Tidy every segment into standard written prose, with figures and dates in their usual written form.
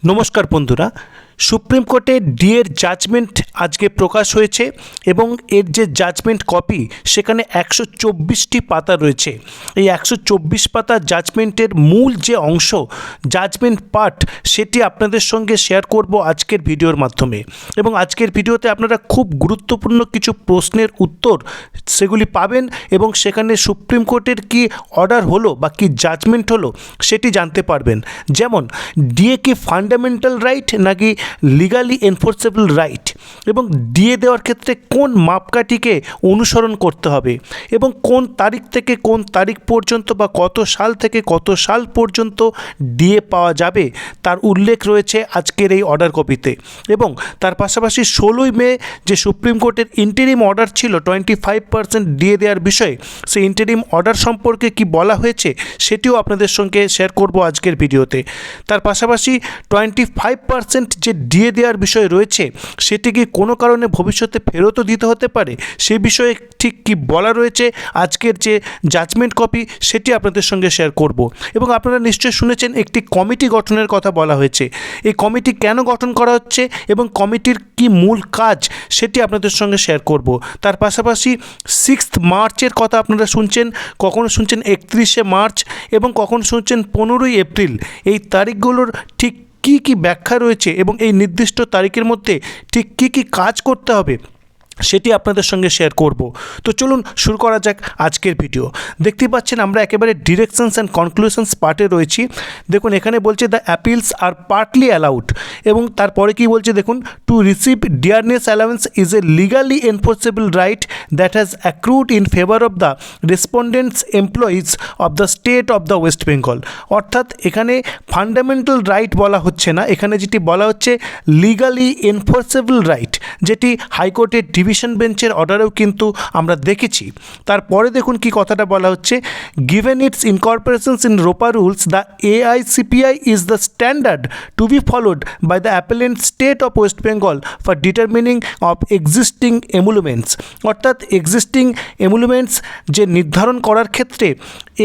নমস্কার বন্ধুরা, সুপ্রিম কোর্টে ডিএর জাজমেন্ট আজকে প্রকাশ হয়েছে এবং এর যে জাজমেন্ট কপি সেখানে 124টি পাতা রয়েছে। এই 124 পাতা জাজমেন্টের মূল যে অংশ জাজমেন্ট পার্ট সেটি আপনাদের সঙ্গে শেয়ার করব আজকের ভিডিওর মাধ্যমে। এবং আজকের ভিডিওতে আপনারা খুব গুরুত্বপূর্ণ কিছু প্রশ্নের উত্তর সেগুলি পাবেন এবং সেখানে সুপ্রিম কোর্টের কি অর্ডার হলো বা কি জাজমেন্ট হলো সেটি জানতে পারবেন। যেমন ডিএ কি ফান্ডামেন্টাল রাইট নাকি লিগালি এনফোর্সেবল রাইট, এবং ডিএ দেওয়ার ক্ষেত্রে কোন মাপকাঠিকে অনুসরণ করতে হবে এবং কোন তারিখ থেকে কোন তারিখ পর্যন্ত বা কত সাল থেকে কত সাল পর্যন্ত ডিএ পাওয়া যাবে তার উল্লেখ রয়েছে আজকের এই অর্ডার কপিতে। এবং তার পাশাপাশি 16ই মে যে সুপ্রিম কোর্টের ইন্টারিম অর্ডার ছিল 25% ডিএ দেওয়ার বিষয়ে, সেই ইন্টারিম অর্ডার সম্পর্কে কি বলা হয়েছে সেটিও আপনাদের সঙ্গে শেয়ার করব আজকের ভিডিওতে। তার পাশাপাশি 25% যে ডিএ দেওয়ার বিষয় রয়েছে সেটি কি কোনো কারণে ভবিষ্যতে ফেরতও দিতে হতে পারে, সে বিষয়ে ঠিক কি বলা রয়েছে আজকের যে জাজমেন্ট কপি সেটি আপনাদের সঙ্গে শেয়ার করব। এবং আপনারা নিশ্চয়ই শুনেছেন একটি কমিটি গঠনের কথা বলা হয়েছে। এই কমিটি কেন গঠন করা হচ্ছে এবং কমিটির কি মূল কাজ সেটি আপনাদের সঙ্গে শেয়ার করব। তার পাশাপাশি 6 মার্চের কথা আপনারা শুনছেন, কখনো শুনছেন 31শে মার্চ এবং কখনো শুনছেন 15ই এপ্রিল। এই তারিখগুলোর ঠিক কি কি ব্যাখ্যা রয়েছে এবং এই নির্দিষ্ট তারিখের মধ্যে ঠিক কি কি কাজ করতে হবে সেটি আপনাদের সঙ্গে শেয়ার করব। তো চলুন শুরু করা যাক আজকের ভিডিও। দেখতেই পাচ্ছেন আমরা একেবারে ডিরেকশনস অ্যান্ড কনক্লুশনস পার্টে রয়েছি। দেখুন এখানে বলছে the appeals are partly allowed, এবং তারপরে কি বলছে দেখুন, to receive dearness allowance is a legally enforceable right that has accrued in favour of the respondents employees of the state of the West Bengal. অর্থাৎ এখানে ফান্ডামেন্টাল রাইট বলা হচ্ছে না, এখানে যেটি বলা হচ্ছে লিগালি এনফোর্সেবল রাইট, যেটি হাইকোর্টের ডিভিশন বেঞ্চের অর্ডারেও কিন্তু আমরা দেখেছি। তারপরে দেখুন কি কথাটা বলা হচ্ছে, given its incorporations in ROPA rules the AICPI is the standard to be followed by the appellant state of West Bengal for determining of existing emoluments. অর্থাৎ এক্সিস্টিং এমুলমেন্টস যে নির্ধারণ করার ক্ষেত্রে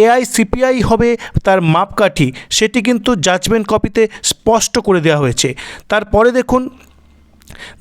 AICPI হবে তার মাপকাঠি, সেটি কিন্তু জাজমেন্ট কপিতে স্পষ্ট করে দেওয়া হয়েছে। তারপরে দেখুন,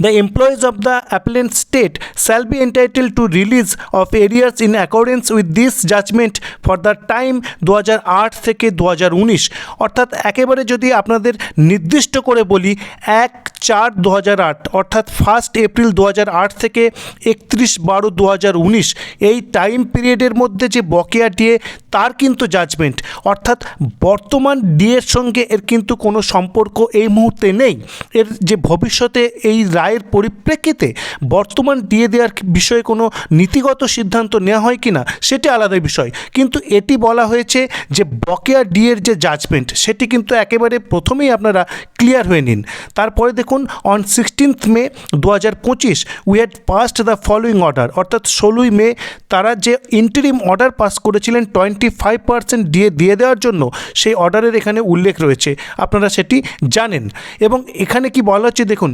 the employees of the appellant state shall be entitled to release of arrears in accordance with this judgment for the time 2008 থেকে 2019। অর্থাৎ একেবারে যদি আপনাদের নির্দিষ্ট করে বলি 1/4/2008 অর্থাৎ 1 এপ্রিল 2008 থেকে 31/12/2019 এই টাইম পিরিয়ডের মধ্যে যে বকেয়া ডিএ তার কিন্তু জাজমেন্ট, অর্থাৎ বর্তমান ডিএর সঙ্গে এর কিন্তু কোনো সম্পর্ক এই মুহূর্তে নেই। এর যে ভবিষ্যতে এই রায়ের পরিপ্রেক্ষিতে বর্তমান ডিএ দেওয়ার বিষয়ে কোনো নীতিগত সিদ্ধান্ত নেওয়া হয় কি না সেটি আলাদা বিষয়, কিন্তু এটি বলা হয়েছে যে বকেয়া ডিএর যে জাজমেন্ট সেটি কিন্তু একেবারে প্রথমেই আপনারা ক্লিয়ার হয়ে নিন। তারপরে দেখুন, on 16th May 2025 we had passed the following order. অর্থাৎ 16ই মে তারা যে ইন্টারিম অর্ডার পাস করেছিলেন 25% ডিএ দিয়ে দেওয়ার জন্য, সেই অর্ডারের এখানে উল্লেখ রয়েছে, আপনারা সেটি জানেন। এবং এখানে কি বলা হচ্ছে দেখুন,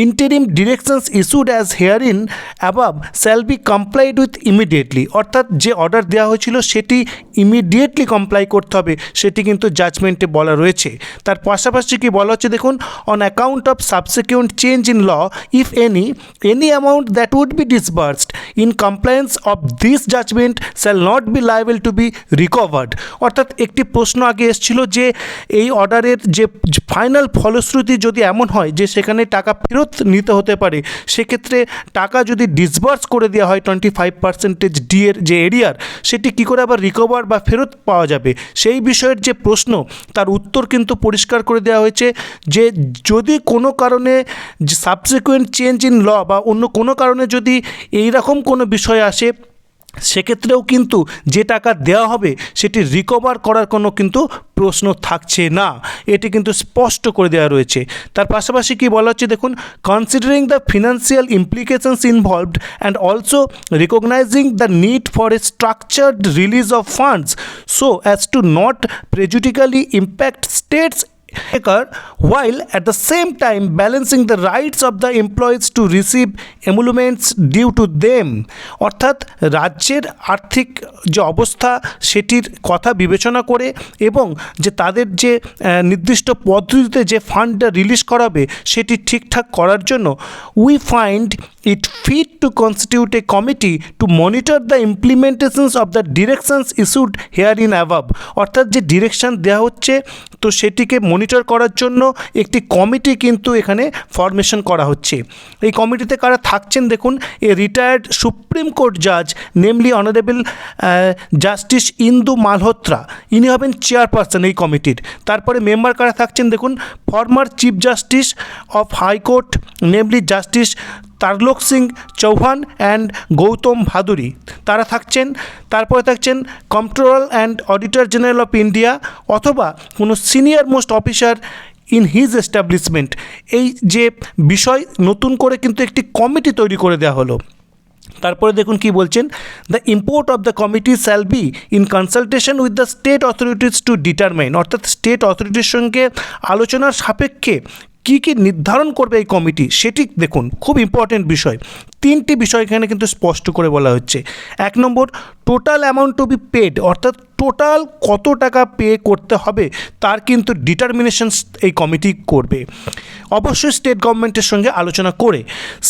interim directions issued as herein above shall be complied with immediately. অর্থাৎ যে অর্ডার দেওয়া হয়েছিল সেটি ইমিডিয়েটলি কমপ্লাই করতে হবে, সেটি কিন্তু জাজমেন্টে বলা রয়েছে। তার পাশাপাশি কি বলা হচ্ছে দেখুন, on account of subsequent change in law if any amount that would be disbursed in compliance of this judgment shall not be liable to be recovered. অর্থাৎ একটি প্রশ্ন আগে এসেছিল যে এই অর্ডারের যে ফাইনাল ফলশ্রুতি যদি এমন হয় যে সেখানে টাকা ফেরত নিতে হতে পারে, সেক্ষেত্রে টাকা যদি ডিসবার্স করে দেওয়া হয় 25% ডিএর যে এরিয়ার, সেটি কী করে আবার রিকভার বা ফেরত পাওয়া যাবে, সেই বিষয়ের যে প্রশ্ন তার উত্তর কিন্তু পরিষ্কার করে দেওয়া হয়েছে যে যদি কোনো কারণে সাবসিকুয়েন্ট চেঞ্জ ইন ল বা অন্য কোনো কারণে যদি এই রকম কোনো বিষয় আসে, সেক্ষেত্রেও কিন্তু যে টাকা দেওয়া হবে সেটি রিকভার করার কোনো কিন্তু প্রশ্ন থাকছে না, এটি কিন্তু স্পষ্ট করে দেওয়া রয়েছে। তার পাশাপাশি কি বলা হচ্ছে দেখুন, considering the financial implications involved and also recognising the need for a structured release of funds so as to not prejudicially impact states while at the same time balancing the rights of the employees to receive emoluments due to them। অর্থাৎ রাজ্যের আর্থিক যে অবস্থা সেটির কথা বিবেচনা করে এবং যে তাদের যে নির্দিষ্ট পদ্ধতিতে যে ফান্ডটা রিলিজ করাবে সেটি ঠিকঠাক করার জন্য we find it fit to constitute a committee to monitor the implementations of the directions issued herein above। অর্থাৎ যে ডিরেকশন দেওয়া হচ্ছে তো সেটিকে মনিটর করার জন্য একটি কমিটি কিন্তু এখানে ফরমেশন করা হচ্ছে। এই কমিটিতে কারা থাকছেন দেখুন, এ রিটায়ার্ড সুপ্রিম কোর্ট জাজ নেমলি অনারেবল জাস্টিস ইন্দু মালহোত্রা, ইনি হবেন চেয়ারপারসন এই কমিটির। তারপরে মেম্বার কারা থাকছেন দেখুন, former chief justice of high court namely justice Tarlok Singh Chauhan and Gautam Bhaduri, তারা থাকছেন। তারপরে থাকছেন controller and auditor general of India অথবা কোনো senior most officer in his establishment. এই যে বিষয় নতুন করে কিন্তু একটি কমিটি তৈরি করে দেওয়া হলো। তারপরে দেখুন কি বলছেন, the import of the committee shall be in consultation with the state authorities to determine. অর্থাৎ স্টেট অথরিটির সঙ্গে আলোচনার সাপেক্ষে কী কী নির্ধারণ করবে এই কমিটি সেটি দেখুন, খুব ইম্পর্টেন্ট বিষয়। তিনটি বিষয় এখানে কিন্তু স্পষ্ট করে বলা হচ্ছে। এক নম্বর, total amount to be paid, অর্থাৎ টোটাল কত টাকা পে করতে হবে তার কিন্তু ডিটারমিনেশন এই কমিটি করবে, অবশ্যই স্টেট গভর্নমেন্টের সঙ্গে আলোচনা করে।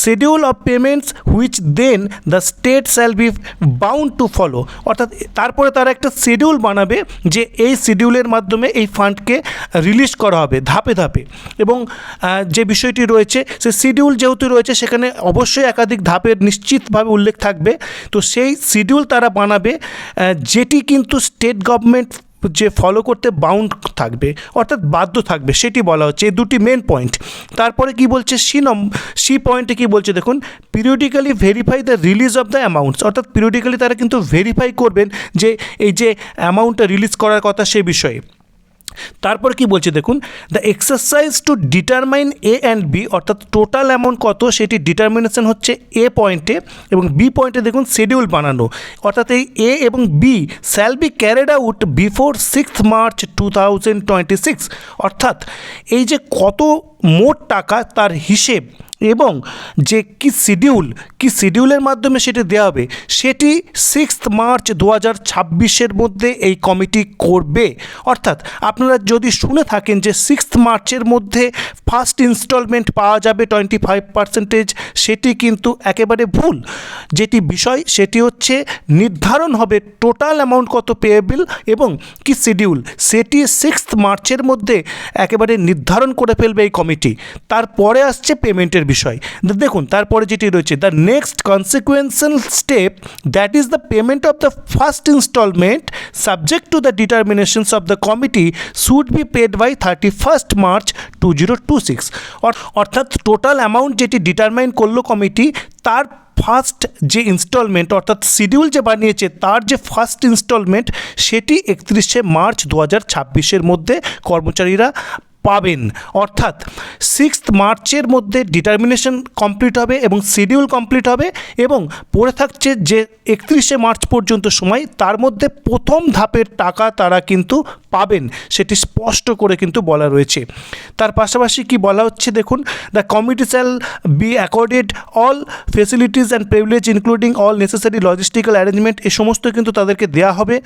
Schedule of payments which then the state shall be bound to follow, অর্থাৎ তারপরে তারা একটা শিডিউল বানাবে যে এই শিডিউলের মাধ্যমে এই ফান্ডকে রিলিজ করা হবে ধাপে ধাপে। এবং যে বিষয়টি রয়েছে সে শিডিউল যেহেতু রয়েছে সেখানে অবশ্যই একাধিক ধাপের নিশ্চিতভাবে উল্লেখ থাকবে। তো সেই শিডিউল তারা বানাবে যেটি কিন্তু স্টেট গভর্নমেন্ট যে ফলো করতে বাউন্ড থাকবে, অর্থাৎ বাধ্য থাকবে, সেটি বলা হচ্ছে। এই দুটি মেন পয়েন্ট। তারপরে কি বলছে, সি পয়েন্টে কি বলছে দেখুন, periodically verify the release of the amounts, অর্থাৎ পিরিয়ডিক্যালি তারা কিন্তু ভেরিফাই করবেন যে এই যে অ্যামাউন্টটা রিলিজ করার কথা সে বিষয়ে। তারপর কি বলছে দেখুন, the exercise to determine A and B, অর্থাৎ টোটাল অ্যামাউন্ট কত সেটি ডিটারমিনেশন হচ্ছে এ পয়েন্টে, এবং বি পয়েন্টে দেখুন শিডিউল বানানো, অর্থাৎ এই এ এবং be shall be carried out before 6 March 2026। অর্থাৎ এই যে কত মোট টাকা তার হিসেব এবং যে কি শিডিউলের মাধ্যমে সেটি দেওয়া হবে সেটি 6 মার্চ 2026 মধ্যে এই কমিটি করবে। অর্থাৎ আপনারা যদি শুনে থাকেন যে 6 মার্চের মধ্যে ফার্স্ট ইনস্টলমেন্ট পাওয়া যাবে 25%, সেটি কিন্তু একেবারে ভুল। যেটি বিষয় সেটি হচ্ছে নির্ধারণ হবে টোটাল অ্যামাউন্ট কত পেয়েবল এবং কি শিডিউল, সেটি 6 মার্চের মধ্যে একেবারে নির্ধারণ করে ফেলবে এই কমিটি। তারপরে আসছে পেমেন্টের বিষয়। দেখুন তারপরে যেটি রয়েছে, the next consequential step that is the payment of the first instalment subject to the determinations of the committee should be paid by 31 March 2026। অর্থাৎ টোটাল অ্যামাউন্ট যেটি ডিটারমাইন করলো কমিটি তার ফার্স্ট যে ইনস্টলমেন্ট অর্থাৎ শিডিউল যে বানিয়েছে তার যে ফার্স্ট ইনস্টলমেন্ট সেটি 31 মার্চ 2026 মধ্যে কর্মচারীরা পাবেন। অর্থাৎ 6 মার্চের মধ্যে ডিটারমিনেশন কমপ্লিট হবে এবং শিডিউল কমপ্লিট হবে এবং পড়ে থাকছে যে 31 মার্চ পর্যন্ত সময়, তার মধ্যে প্রথম ধাপের টাকা তারা কিন্তু পাবেন, সেটি স্পষ্ট করে কিন্তু বলা রয়েছে। তার পাশাপাশি কি বলা হচ্ছে দেখুন, the committee shall be accorded all facilities and privilege including all necessary logistical arrangement, এ সমস্ত কিন্তু তাদেরকে দেওয়া হবে।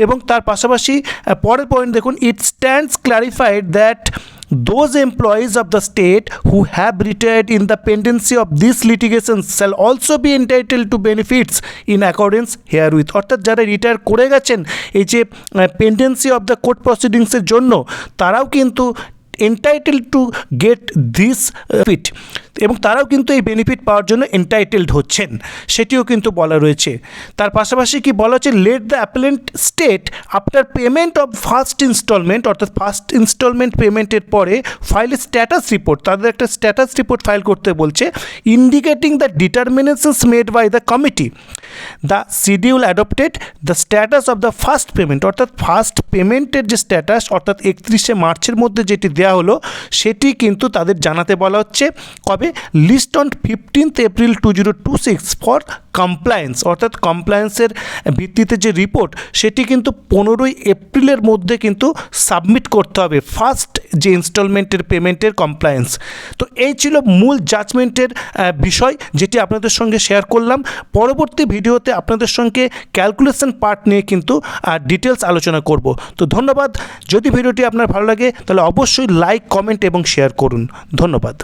এবং তার পাশাপাশি পরের পয়েন্ট দেখুন, it stands clarified that those employees of the state who have retired in the pendency of this litigation shall also be entitled to benefits in accordance herewith। অর্থাৎ যারা রিটায়ার করে গেছেন এই যে পেন্ডেন্সি অফ দ্য কোর্ট প্রসিডিংসের জন্য তারাও কিন্তু entitled to get this benefit, এবং তারাও কিন্তু এই বেনিফিট পাওয়ার জন্য এন্টাইটেলড হচ্ছেন, সেটিও কিন্তু বলা রয়েছে। তার পাশাপাশি কি বলা হচ্ছে, let the appellant state after payment of first instalment, অর্থাৎ ফার্স্ট ইনস্টলমেন্ট পেমেন্টের পরে ফাইল স্ট্যাটাস রিপোর্ট, তাদের একটা স্ট্যাটাস রিপোর্ট ফাইল করতে বলছে, indicating the determinations made by the committee, the schedule adopted, the status of the first payment, অর্থাৎ first পেমেন্টের যে স্ট্যাটাস অর্থাৎ 31 মার্চের মধ্যে যেটি দেওয়া হলো সেটি কিন্তু তাদের জানাতে বলা হচ্ছে। কবে হবে list on 15th April 2026 for compliance, অর্থাৎ কমপ্লায়েন্সের ভিত্তিতে যে রিপোর্ট সেটি কিন্তু 15ই এপ্রিলের মধ্যে কিন্তু সাবমিট করতে হবে ফার্স্ট যে ইনস্টলমেন্টের পেমেন্টের কমপ্লায়েন্স। তো এই ছিল মূল জাজমেন্টের বিষয়, যেটি আপনাদের সঙ্গে শেয়ার করলাম। পরবর্তী ভিডিওতে আপনাদের সঙ্গে ক্যালকুলেশন পার্ট নিয়ে কিন্তু ডিটেলস আলোচনা করব। তো ধন্যবাদ। যদি ভিডিওটি আপনার ভালো লাগে তাহলে অবশ্যই লাইক, কমেন্ট এবং শেয়ার করুন। ধন্যবাদ।